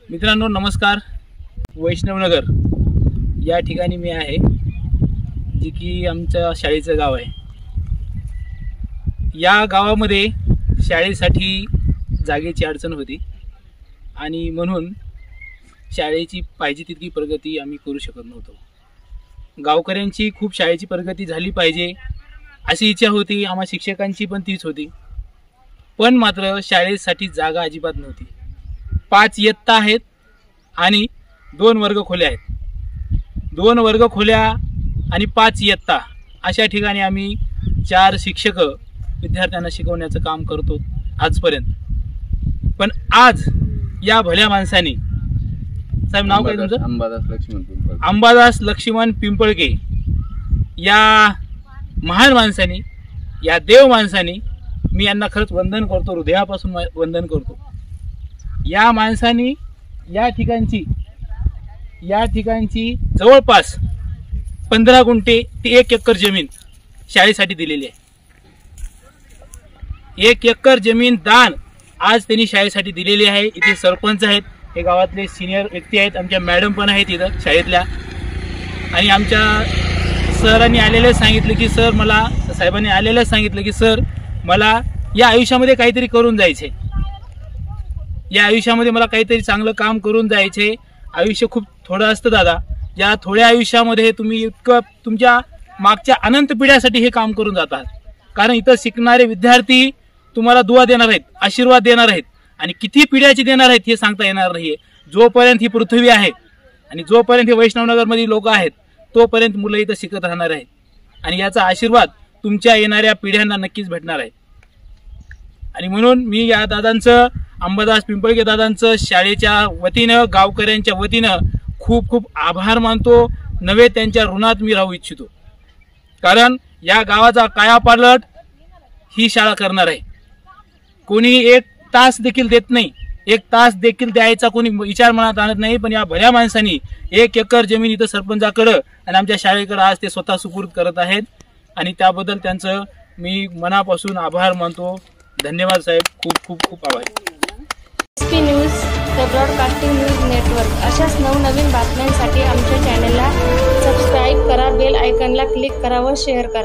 मित्रांनो नमस्कार। वैष्णवनगर या ठिकाणी मी आहे, जी की आमच्या शाळेचं गाव आहे। या गावामध्ये शाळेसाठी जागेची अडचण होती आणि म्हणून शाळेची पाहिजे तितकी प्रगती आम्ही करू शकत नव्हतो। गावकऱ्यांची खूप शाळेची प्रगती झाली पाहिजे अशी इच्छा होती, आम्हा शिक्षकांची पण तीच होती, पण मात्र शाळेसाठी जागा अजिबात नव्हती। 5 इयत्ता आहेत आणि 2 वर्ग खोल्या आहेत। 2 वर्ग खोल्या आणि 5 इयत्ता अशा ठिकाणी आम्ही 4 शिक्षक विद्यार्थ्यांना शिकवण्याचं काम करतो आजपर्यंत। पण आज या भल्या माणसाने, साहेब नाव काय तुमचं? अंबादास लक्ष्मण पिंपळके या महान माणसाने, या देव माणसाने मी यांना खरंच वंदन करतो, हृदयापासून वंदन करतो। या माणसाने या ठिकाणची जवळपास 15 गुंठे ते 1 एकर जमीन शाळेसाठी दिलेली आहे। 1 एकर जमीन दान आज त्यांनी शाळेसाठी दिलेली आहे। इथे सरपंच आहेत, हे गावातले सिनियर व्यक्ती आहेत, आमच्या मॅडम पण आहेत इथं शाळेतल्या। आणि आमच्या सरांनी आलेले सांगितलं की सर मला, साहेबांनी आलेलं सांगितलं की सर मला या आयुष्यामध्ये काहीतरी करून जायचे, या आयुष्यामध्ये मला काहीतरी चांगलं काम करून जायचे। आयुष्य खूप थोडं असतं दादा, या थोड्या आयुष्यामध्ये तुम्ही इतकं तुमच्या मागच्या अनंत पिढ्यासाठी हे काम करून जातात। कारण इथं शिकणारे विद्यार्थी तुम्हाला दुआ देणार आहेत, आशीर्वाद देणार आहेत, आणि किती पिढ्याची देणार आहेत हे सांगता येणार नाहीये। जोपर्यंत ही पृथ्वी आहे आणि जोपर्यंत हे वैष्णवनगरमध्ये लोक आहेत तोपर्यंत मुलं इथं शिकत राहणार आहेत, आणि याचा आशीर्वाद तुमच्या येणाऱ्या पिढ्यांना नक्कीच भेटणार आहे। आणि म्हणून मी या दादांचं, अंबादास पिंपळके दादांचं शाळेच्या वतीनं, गावकऱ्यांच्या वतीनं खूप खूप आभार मानतो। नवे त्यांच्या ऋणात मी राहू इच्छितो, कारण या गावाचा कायापालट ही शाळा करणार आहे। कोणी 1 तास देखील देत नाही, 1 तास देखील द्यायचा कोणी विचार मनात आणत नाही, पण या भल्या माणसांनी 1 एकर जमीन इथं सरपंचाकडं आणि आमच्या शाळेकडे आज ते स्वतः सुपूर्द करत आहेत, आणि त्याबद्दल त्यांचं मी मनापासून आभार मानतो। धन्यवाद साहेब, खूप खूप खूप आभार। SP news, the broadcasting news network अशाच नवनवीन बातम्यांसाठी आमच्या चॅनलला सबस्क्राईब करा, बेल आयकॉनला क्लिक करा व शेअर करा।